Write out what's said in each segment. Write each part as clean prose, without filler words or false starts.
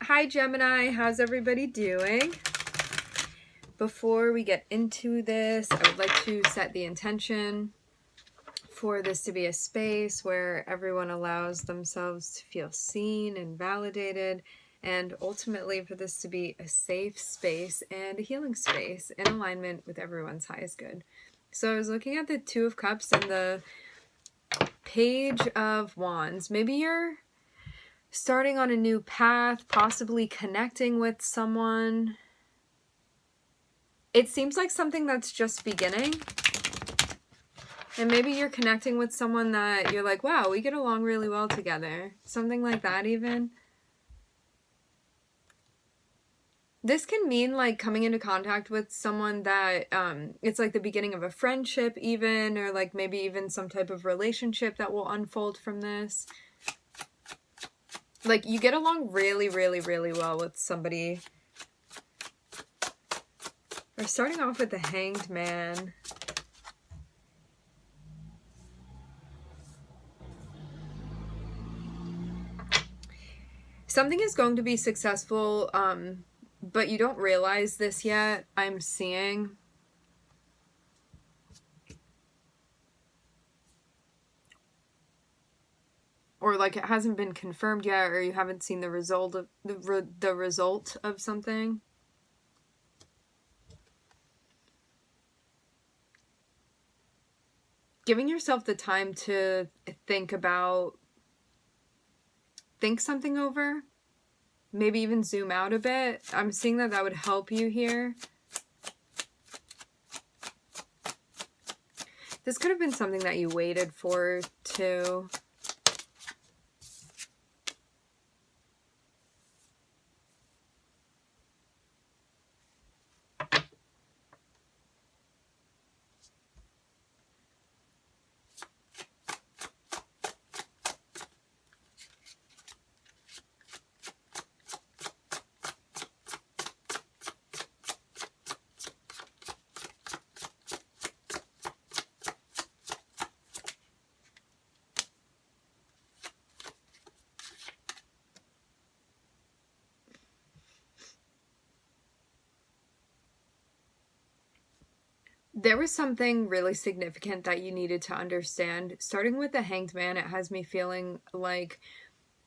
Hi Gemini, how's everybody doing? Before we get into this, I would like to set the intention for this to be a space where everyone allows themselves to feel seen and validated, and ultimately for this to be a safe space and a healing space in alignment with everyone's highest good. So I was looking at the Two of Cups and the Page of Wands. Maybe you're starting on a new path, possibly connecting with someone. It seems like something that's just beginning. And maybe you're connecting with someone that you're like, wow, we get along really well together. Something like that even. This can mean like coming into contact with someone that it's like the beginning of a friendship even, or like maybe even some type of relationship that will unfold from this. Like you get along really, really, really well with somebody. We're starting off with the Hanged Man. Something is going to be successful, but you don't realize this yet, I'm seeing. Or like it hasn't been confirmed yet, or you haven't seen the result of the result of something. Giving yourself the time to think something over, maybe even zoom out a bit. I'm seeing that would help you here. This could have been something that you waited for too. There was something really significant that you needed to understand. Starting with the Hanged Man, it has me feeling like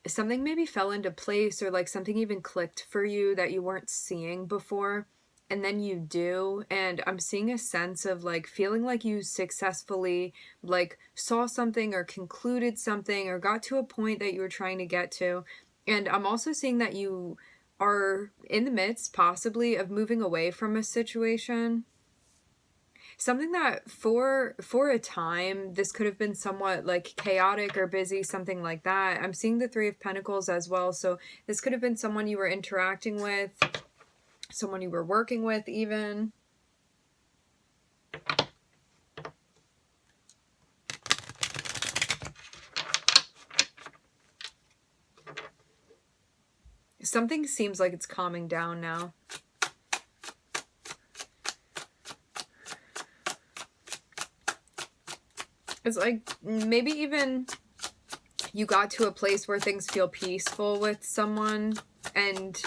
something maybe fell into place, or like something even clicked for you that you weren't seeing before, and then you do. And I'm seeing a sense of like feeling like you successfully like saw something or concluded something or got to a point that you were trying to get to. And I'm also seeing that you are in the midst possibly of moving away from a situation. Something that for a time, this could have been somewhat like chaotic or busy, something like that. I'm seeing the Three of Pentacles as well. So this could have been someone you were interacting with, someone you were working with even. Something seems like it's calming down now. It's like maybe even you got to a place where things feel peaceful with someone and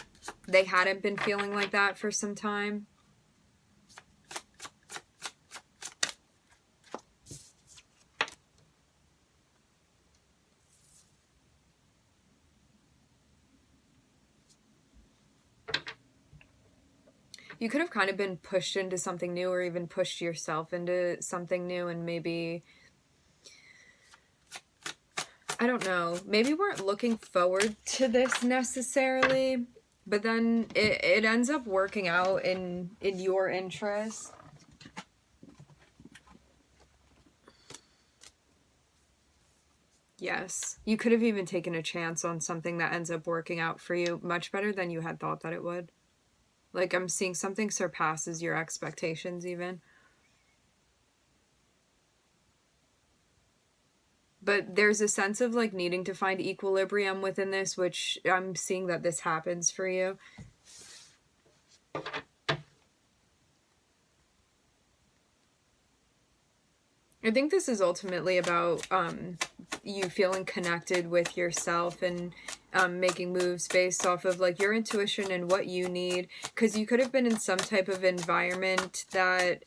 they hadn't been feeling like that for some time. You could have kind of been pushed into something new, or even pushed yourself into something new, and maybe, I don't know, maybe weren't looking forward to this necessarily, but then it ends up working out in your interest. Yes, you could have even taken a chance on something that ends up working out for you much better than you had thought that it would. Like I'm seeing something surpasses your expectations even. But there's a sense of like needing to find equilibrium within this, which I'm seeing that this happens for you. I think this is ultimately about you feeling connected with yourself and making moves based off of like your intuition and what you need, because you could have been in some type of environment that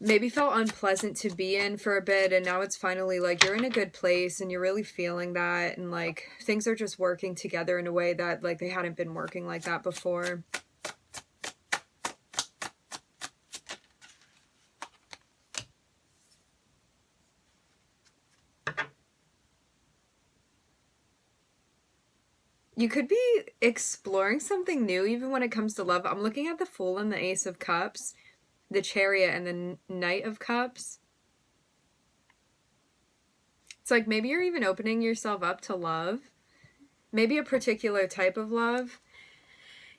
maybe felt unpleasant to be in for a bit, and now it's finally like you're in a good place and you're really feeling that, and like things are just working together in a way that like they hadn't been working like that before. You could be exploring something new even when it comes to love. I'm looking at the Fool and the Ace of Cups, the Chariot, and the Knight of Cups. It's like maybe you're even opening yourself up to love. Maybe a particular type of love.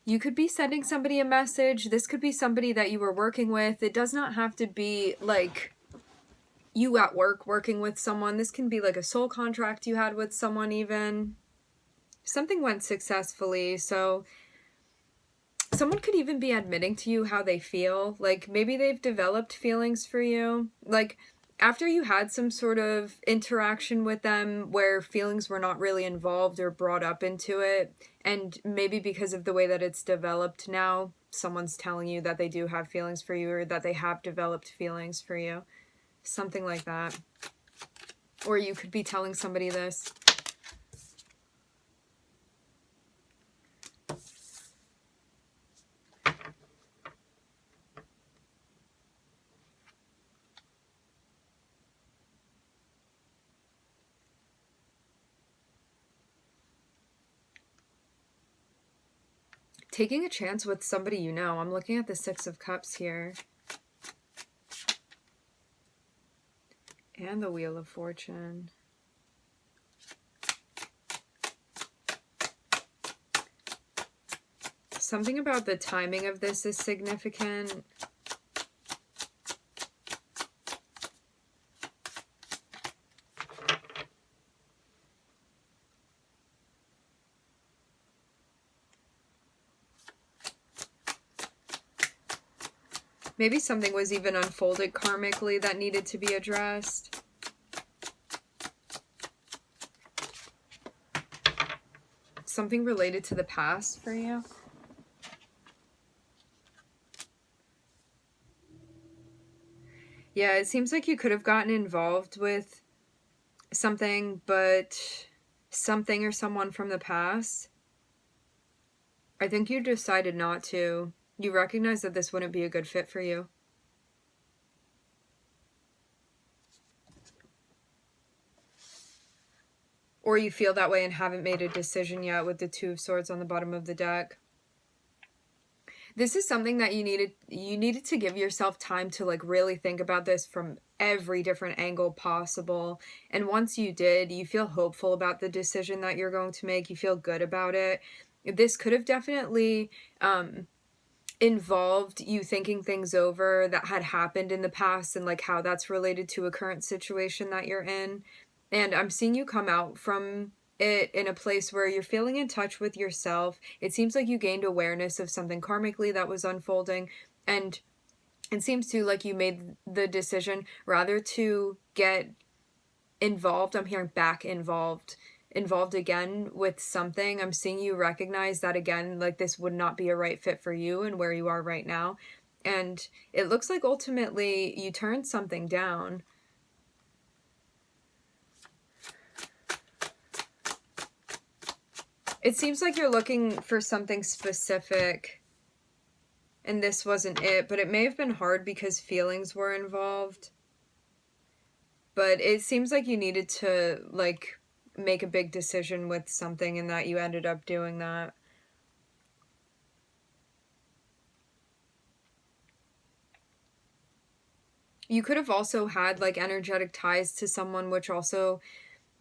You could be sending somebody a message. This could be somebody that you were working with. It does not have to be like you at work working with someone. This can be like a soul contract you had with someone even. Something went successfully, so someone could even be admitting to you how they feel. Like maybe they've developed feelings for you. Like after you had some sort of interaction with them where feelings were not really involved or brought up into it, and maybe because of the way that it's developed now, someone's telling you that they do have feelings for you or that they have developed feelings for you. Something like that. Or you could be telling somebody this. Taking a chance with somebody you know. I'm looking at the Six of Cups here. And the Wheel of Fortune. Something about the timing of this is significant. Maybe something was even unfolded karmically that needed to be addressed. Something related to the past for you. Yeah, it seems like you could have gotten involved with something, but something or someone from the past. I think you decided not to. You recognize that this wouldn't be a good fit for you. Or you feel that way and haven't made a decision yet with the Two of Swords on the bottom of the deck. This is something that you needed to give yourself time to like really think about this from every different angle possible. And once you did, you feel hopeful about the decision that you're going to make. You feel good about it. This could have definitely involved you thinking things over that had happened in the past and like how that's related to a current situation that you're in. And I'm seeing you come out from it in a place where you're feeling in touch with yourself. It seems like you gained awareness of something karmically that was unfolding, and it seems to like you made the decision rather to get involved. I'm hearing back involved again with something. I'm seeing you recognize that again, like this would not be a right fit for you and where you are right now. And it looks like ultimately you turned something down. It seems like you're looking for something specific and this wasn't it, but it may have been hard because feelings were involved. But it seems like you needed to like make a big decision with something and that you ended up doing that. You could have also had like energetic ties to someone, which also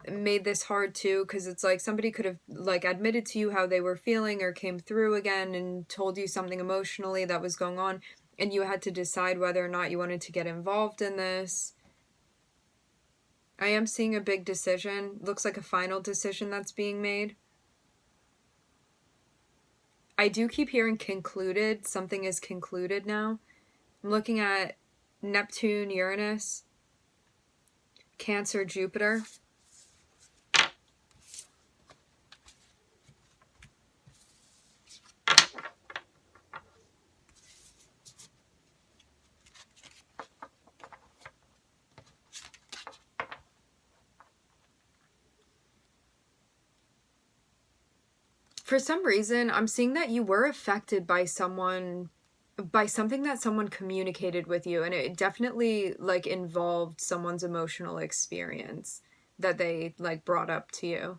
made this hard too, because it's like somebody could have like admitted to you how they were feeling or came through again and told you something emotionally that was going on, and you had to decide whether or not you wanted to get involved in this. I am seeing a big decision. Looks like a final decision that's being made. I do keep hearing concluded. Something is concluded now. I'm looking at Neptune, Uranus. Cancer, Jupiter. For some reason, I'm seeing that you were affected by something that someone communicated with you, and it definitely like involved someone's emotional experience that they like brought up to you.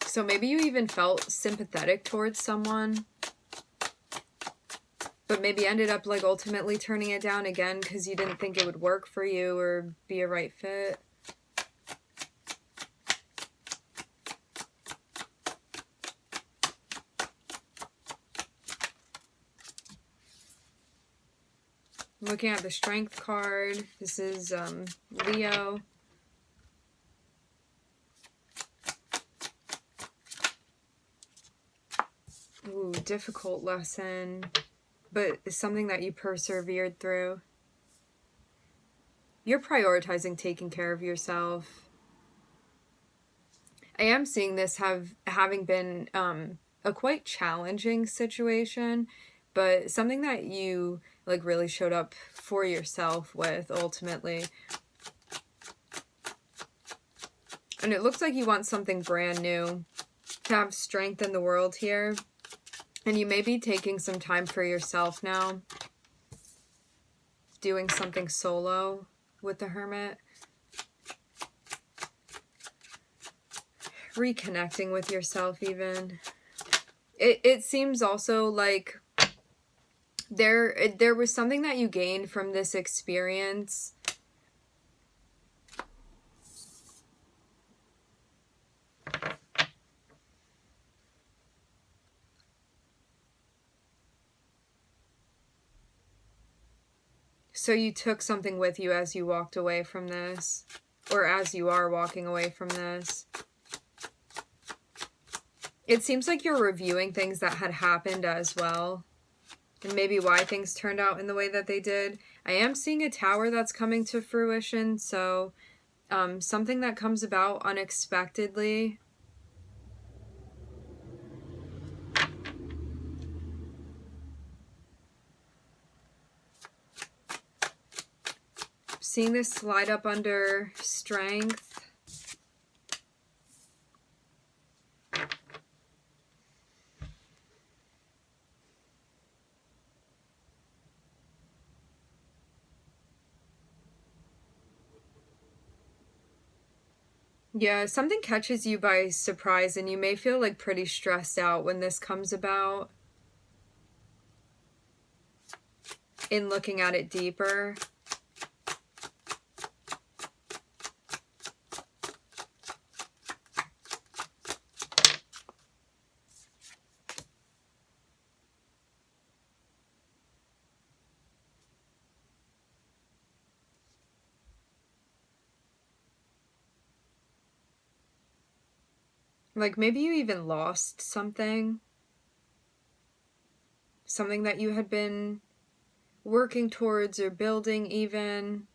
So maybe you even felt sympathetic towards someone, but maybe ended up like ultimately turning it down again because you didn't think it would work for you or be a right fit. I'm looking at the Strength card. This is Leo. Ooh, difficult lesson, but it's something that you persevered through. You're prioritizing taking care of yourself. I am seeing this having been a quite challenging situation, but something that you like really showed up for yourself with ultimately. And it looks like you want something brand new, to have strength in the world here. And you may be taking some time for yourself now, doing something solo with the Hermit. Reconnecting with yourself even. It seems also like there was something that you gained from this experience. So you took something with you as you walked away from this, or as you are walking away from this. It seems like you're reviewing things that had happened as well, and maybe why things turned out in the way that they did. I am seeing a tower that's coming to fruition, so something that comes about unexpectedly. Seeing this slide up under Strength. Yeah, something catches you by surprise and you may feel like pretty stressed out when this comes about. In looking at it deeper. Like maybe you even lost something. Something that you had been working towards or building even.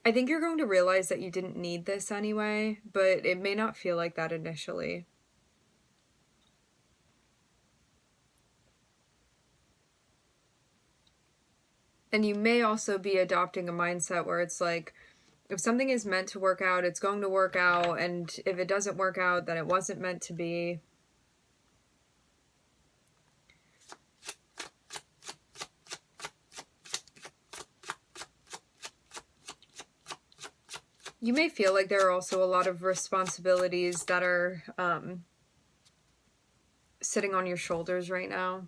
I think you're going to realize that you didn't need this anyway, but it may not feel like that initially. And you may also be adopting a mindset where it's like, if something is meant to work out, it's going to work out. And if it doesn't work out, then it wasn't meant to be. You may feel like there are also a lot of responsibilities that are sitting on your shoulders right now.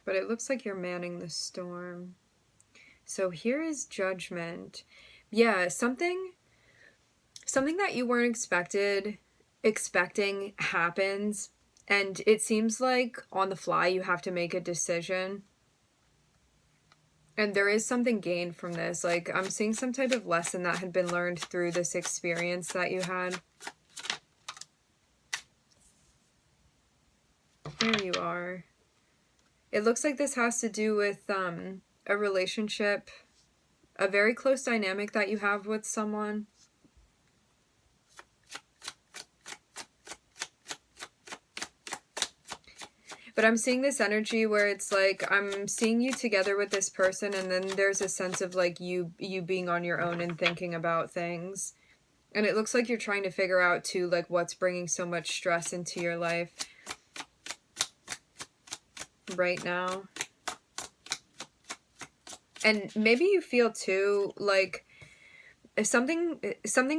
But it looks like you're manning the storm. So here is Judgment. Yeah, something that you weren't expecting happens. And it seems like on the fly you have to make a decision. And there is something gained from this. Like, I'm seeing some type of lesson that had been learned through this experience that you had. There you are. It looks like this has to do with a relationship, a very close dynamic that you have with someone. But I'm seeing this energy where it's like, I'm seeing you together with this person, and then there's a sense of like you being on your own and thinking about things. And it looks like you're trying to figure out too, like, what's bringing so much stress into your life right now. And maybe you feel too like if something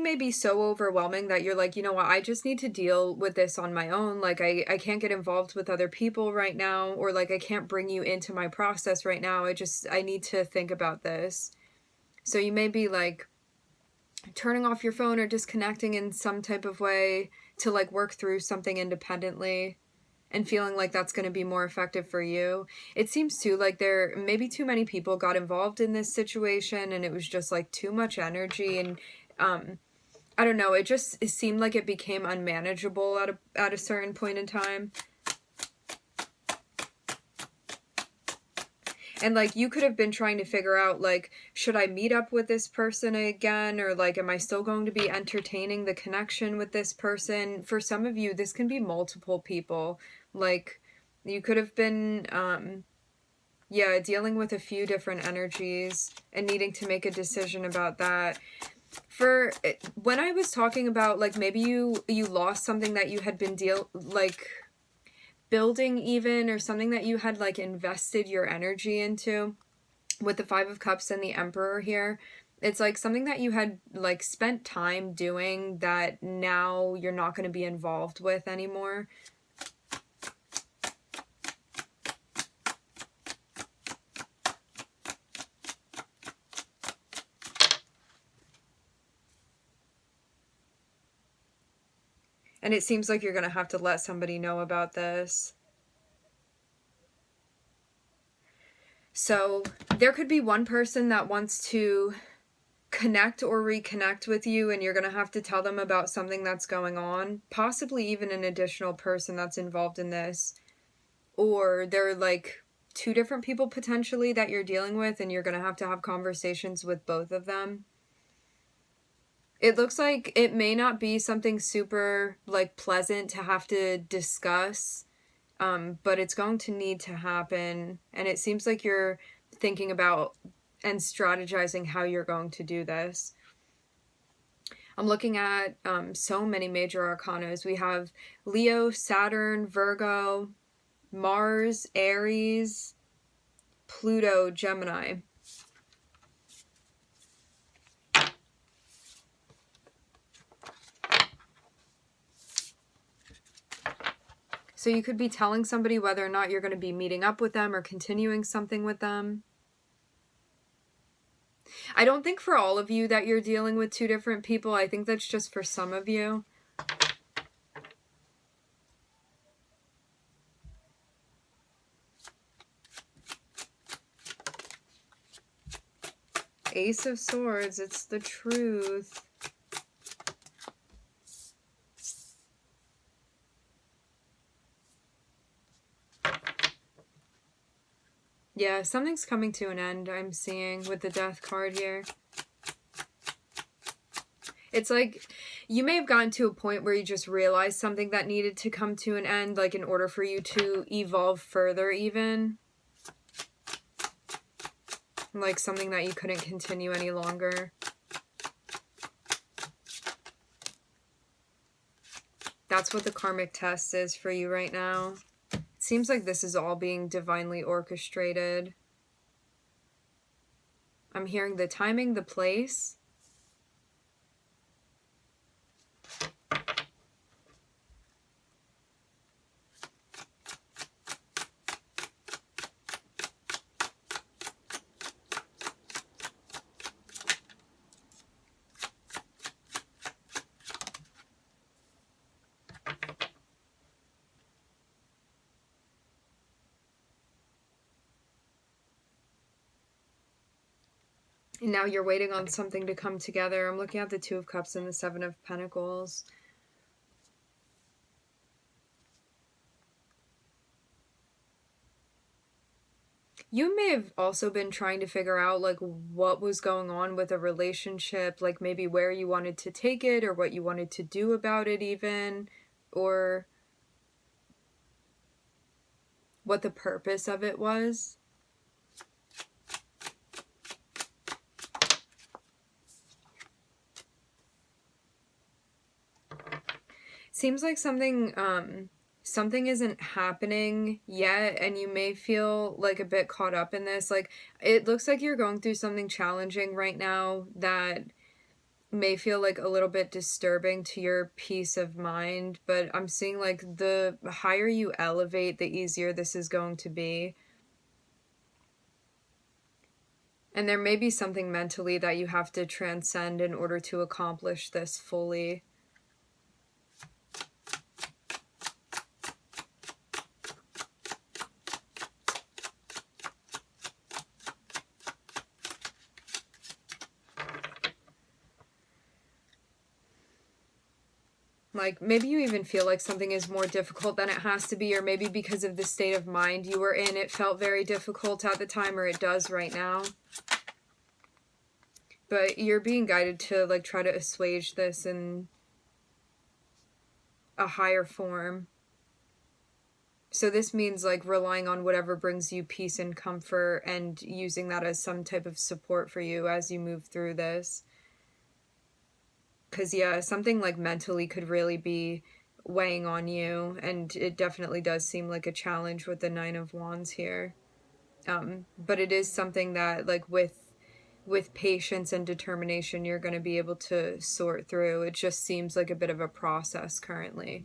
may be so overwhelming that you're like, you know what, I just need to deal with this on my own. Like, I can't get involved with other people right now, or like I can't bring you into my process right now. I need to think about this. So you may be like turning off your phone or disconnecting in some type of way to like work through something independently, and feeling like that's going to be more effective for you. It seems too like there maybe too many people got involved in this situation, and it was just like too much energy, and I don't know, it seemed like it became unmanageable at a certain point in time. And like you could have been trying to figure out like, should I meet up with this person again, or like am I still going to be entertaining the connection with this person? For some of you, this can be multiple people. Like you could have been dealing with a few different energies and needing to make a decision about that. For when I was talking about like maybe you lost something that you had been building even, or something that you had like invested your energy into, with the Five of Cups and the Emperor here, it's like something that you had like spent time doing that now you're not going to be involved with anymore. And it seems like you're going to have to let somebody know about this. So there could be one person that wants to connect or reconnect with you, and you're going to have to tell them about something that's going on. Possibly even an additional person that's involved in this. Or they're like two different people potentially that you're dealing with, and you're going to have conversations with both of them. It looks like it may not be something super like pleasant to have to discuss, but it's going to need to happen. And it seems like you're thinking about and strategizing how you're going to do this. I'm looking at so many major arcanas. We have Leo, Saturn, Virgo, Mars, Aries, Pluto, Gemini. So you could be telling somebody whether or not you're going to be meeting up with them or continuing something with them. I don't think for all of you that you're dealing with two different people. I think that's just for some of you. Ace of Swords, it's the truth. Yeah, something's coming to an end, I'm seeing, with the Death card here. It's like you may have gotten to a point where you just realized something that needed to come to an end, like in order for you to evolve further even. Like something that you couldn't continue any longer. That's what the karmic test is for you right now. It seems like this is all being divinely orchestrated. I'm hearing the timing, the place. Now you're waiting on something to come together. I'm looking at the Two of Cups and the Seven of Pentacles. You may have also been trying to figure out, like, what was going on with a relationship, like maybe where you wanted to take it or what you wanted to do about it even, or what the purpose of it was. Seems like something isn't happening yet, and you may feel like a bit caught up in this. Like, it looks like you're going through something challenging right now that may feel like a little bit disturbing to your peace of mind, but I'm seeing like the higher you elevate, the easier this is going to be. And there may be something mentally that you have to transcend in order to accomplish this fully. Like, maybe you even feel like something is more difficult than it has to be, or maybe because of the state of mind you were in, it felt very difficult at the time, or it does right now. But you're being guided to, like, try to assuage this in a higher form. So this means, like, relying on whatever brings you peace and comfort and using that as some type of support for you as you move through this. Because, yeah, something like mentally could really be weighing on you, and it definitely does seem like a challenge with the Nine of Wands here. But it is something that, like, with patience and determination, you're going to be able to sort through. It just seems like a bit of a process currently.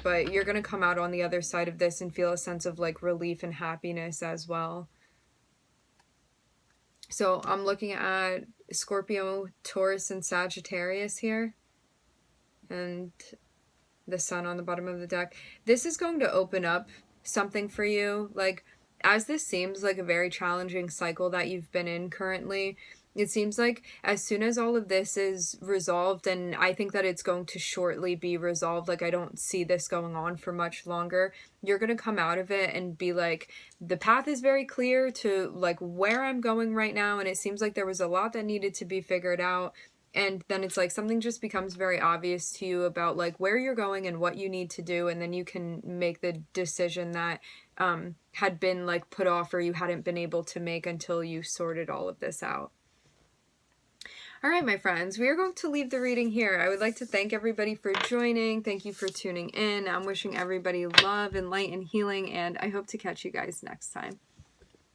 But you're going to come out on the other side of this and feel a sense of, like, relief and happiness as well. So I'm looking at Scorpio, Taurus, and Sagittarius here. And the Sun on the bottom of the deck. This is going to open up something for you. Like, as this seems like a very challenging cycle that you've been in currently, it seems like as soon as all of this is resolved, and I think that it's going to shortly be resolved, like I don't see this going on for much longer, you're going to come out of it and be like, the path is very clear to like where I'm going right now, and it seems like there was a lot that needed to be figured out. And then it's like something just becomes very obvious to you about like where you're going and what you need to do, and then you can make the decision that had been like put off or you hadn't been able to make until you sorted all of this out. All right, my friends, we are going to leave the reading here. I would like to thank everybody for joining. Thank you for tuning in. I'm wishing everybody love and light and healing, and I hope to catch you guys next time.